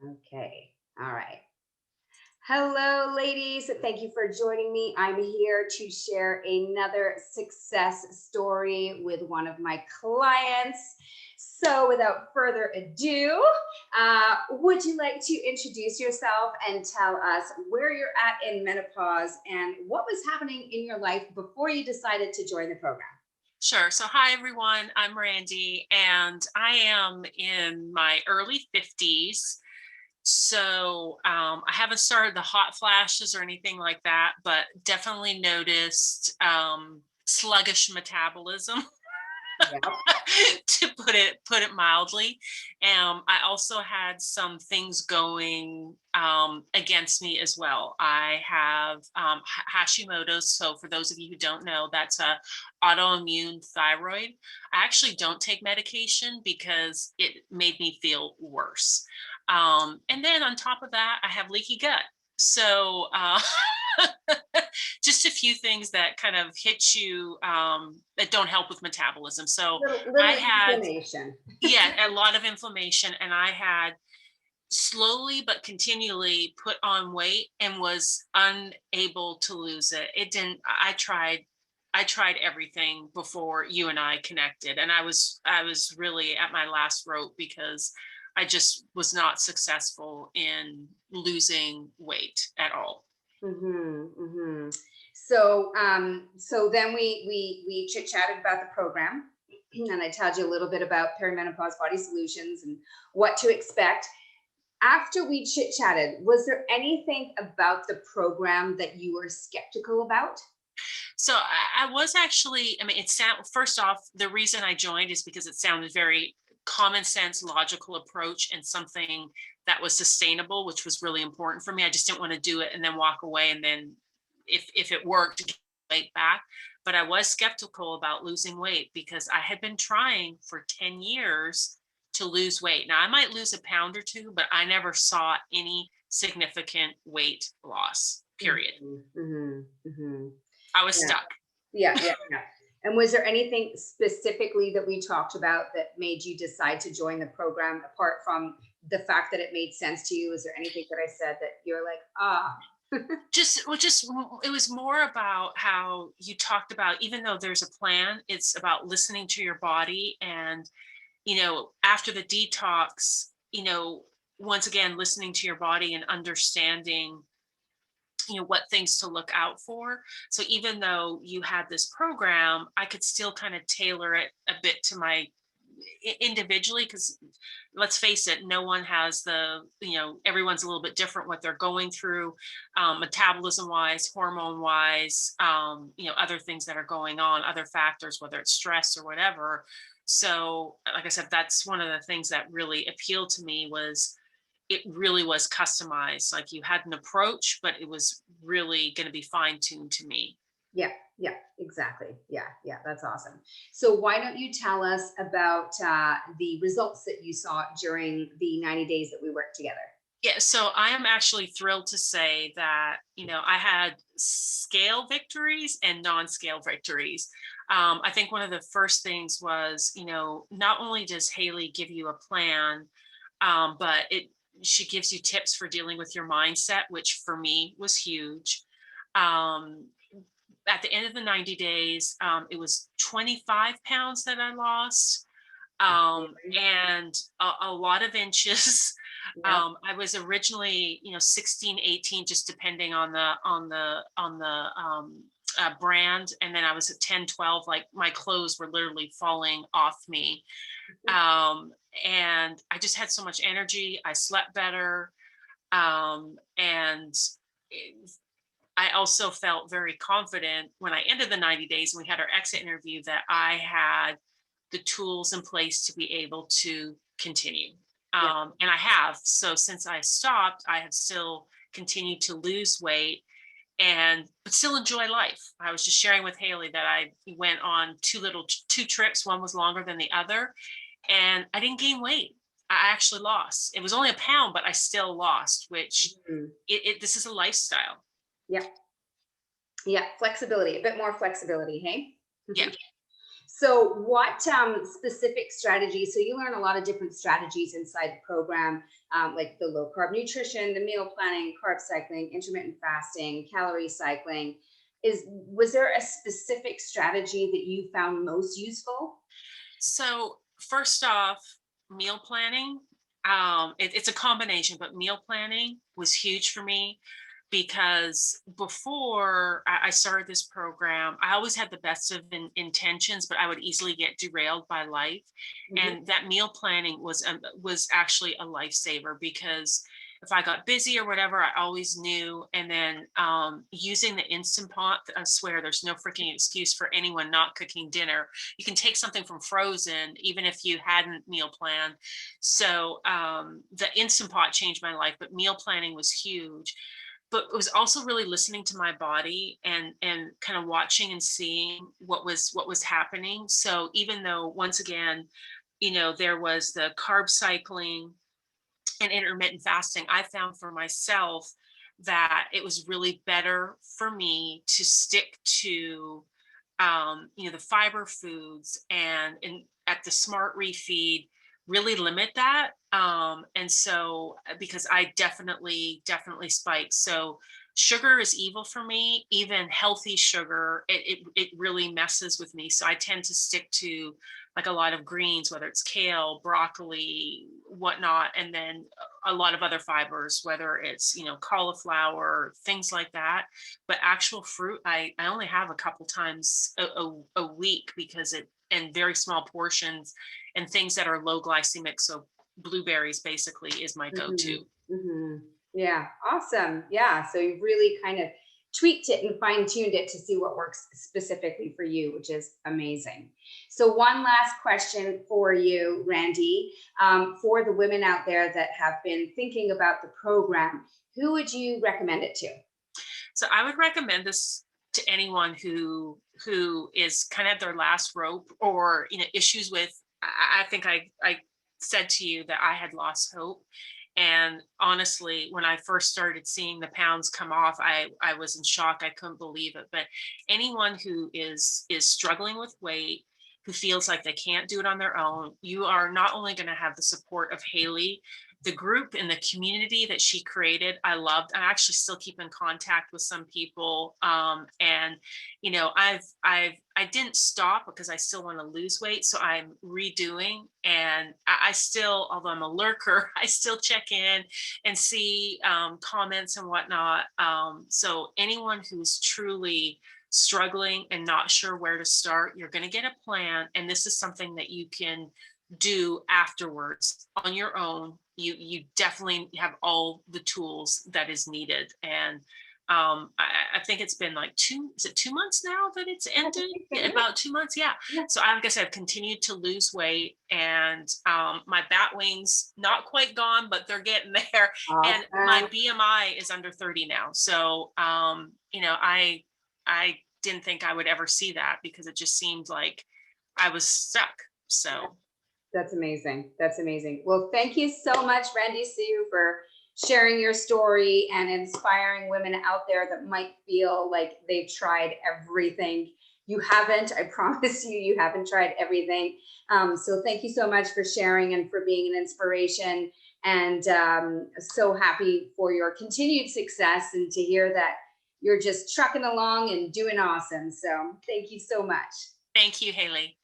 Okay. All right. Hello, ladies. Thank you for joining me. I'm here to share another success story with one of my clients. So, without further ado, would you like to introduce yourself and tell us where you're at in menopause and what was happening in your life before you decided to join the program? Sure. So, hi everyone. I'm Randi, and I am in my early 50s. I haven't started the hot flashes or anything like that, but definitely noticed sluggish metabolism. Yeah. To put it mildly. I also had some things going against me as well. I have Hashimoto's. So for those of you who don't know, that's a autoimmune thyroid. I actually don't take medication because it made me feel worse. And then on top of that, I have leaky gut. So just a few things that kind of hit you that don't help with metabolism. So I Little had, inflammation. yeah, a lot of inflammation, and I had slowly but continually put on weight and was unable to lose it. It didn't, I tried everything before you and I connected, and I was really at my last rope because I just was not successful in losing weight at all. So then we chit chatted about the program, and I told you a little bit about perimenopause body solutions and what to expect. After we chit chatted, was there anything about the program that you were skeptical about? So I was actually, I mean, it sound first off, the reason I joined is because it sounded very common sense, logical approach and something that was sustainable, which was really important for me. I just didn't want to do it and then walk away and then if it worked, get weight back. But I was skeptical about losing weight because I had been trying for 10 years to lose weight. Now I might lose a pound or two, but I never saw any significant weight loss, period. Mhm, mhm, mhm. I was Yeah, stuck. yeah. And was there anything specifically that we talked about that made you decide to join the program apart from the fact that it made sense to you? Is there anything that I said that you're like, ah, Just it was more about how you talked about, even though there's a plan, it's about listening to your body. And after the detox, once again listening to your body and understanding what things to look out for. So even though you had this program, I could still kind of tailor it a bit to my individually, because let's face it, no one has everyone's a little bit different what they're going through, metabolism wise, hormone wise, other things that are going on, other factors, whether it's stress or whatever. So like I said, that's one of the things that really appealed to me, was it really was customized. Like you had an approach, but it was really going to be fine tuned to me. yeah, yeah, exactly. Yeah, that's awesome. So why don't you tell us about the results that you saw during the 90 days that we worked together? Yeah, so I am actually thrilled to say that, I had scale victories and non-scale victories. I think one of the first things was, not only does Haley give you a plan, but she gives you tips for dealing with your mindset, which for me was huge. Um, at the end of the 90 days, it was 25 pounds that I lost, and a lot of inches. Yep. I was originally 16, 18, just depending on the brand, and then I was at 10, 12. Like my clothes were literally falling off me, and I just had so much energy. I slept better, and it- I also felt very confident when I ended the 90 days and we had our exit interview, that I had the tools in place to be able to continue. Yeah. And I have. So since I stopped, I have still continued to lose weight and but still enjoy life. I was just sharing with Haley that I went on two trips. One was longer than the other, and I didn't gain weight. I actually lost. It was only a pound, but I still lost, which Mhm. this is a lifestyle. Yeah. Yeah. Flexibility, a bit more flexibility. Hey. Yeah. So, what specific strategies? So, you learn a lot of different strategies inside the program, like the low carb nutrition, the meal planning, carb cycling, intermittent fasting, calorie cycling. Was there a specific strategy that you found most useful? So first off, meal planning. It's a combination, but meal planning was huge for me because before I started this program, I always had the best of intentions, but I would easily get derailed by life. Mhm. And that meal planning was actually a lifesaver because if I got busy or whatever, I always knew. And then using the Instant Pot, I swear there's no freaking excuse for anyone not cooking dinner. You can take something from frozen, even if you hadn't meal planned. So the Instant Pot changed my life, but meal planning was huge. But it was also really listening to my body and kind of watching and seeing what was happening. So even though once again, there was the carb cycling and intermittent fasting, I found for myself that it was really better for me to stick to the fiber foods and at the smart refeed, really limit that. And so because I definitely spike. So sugar is evil for me, even healthy sugar, it really messes with me. So I tend to stick to like a lot of greens, whether it's kale, broccoli, whatnot, and then a lot of other fibers, whether it's, cauliflower, things like that. But actual fruit, I only have a couple times a week because it and very small portions and things that are low glycemic. So blueberries basically is my Mhm, go-to. mhm. Yeah, awesome. Yeah, so you've really kind of tweaked it and fine-tuned it to see what works specifically for you, which is amazing. So one last question for you, Randy, for the women out there that have been thinking about the program, who would you recommend it to? So I would recommend this to anyone who is kind of at their last rope or issues with. I think I said to you that I had lost hope. And honestly, when I first started seeing the pounds come off, I was in shock. I couldn't believe it. But anyone who is struggling with weight, who feels like they can't do it on their own, you are not only going to have the support of Haley, the group and the community that she created, I loved. I actually still keep in contact with some people. And I didn't stop because I still want to lose weight. So I'm redoing, and I still, although I'm a lurker, I still check in and see comments and whatnot. So anyone who's truly struggling and not sure where to start, you're going to get a plan. And this is something that you can do afterwards on your own. You definitely have all the tools that is needed. And I think it's been like is it 2 months now that it's Yeah, ended? I think so. Yeah, Yeah, about 2 months. Yeah. yeah. So like I said, I've continued to lose weight, and my bat wings not quite gone, but they're getting there. And my Awesome. BMI is under 30 now. So I didn't think I would ever see that because it just seemed like I was stuck. So That's amazing. That's amazing. Well, thank you so much, Randy Sue, for sharing your story and inspiring women out there that might feel like they've tried everything. You haven't. I promise you, you haven't tried everything. So thank you so much for sharing and for being an inspiration. And so happy for your continued success and to hear that you're just trucking along and doing awesome. So thank you so much. thank you, Haley.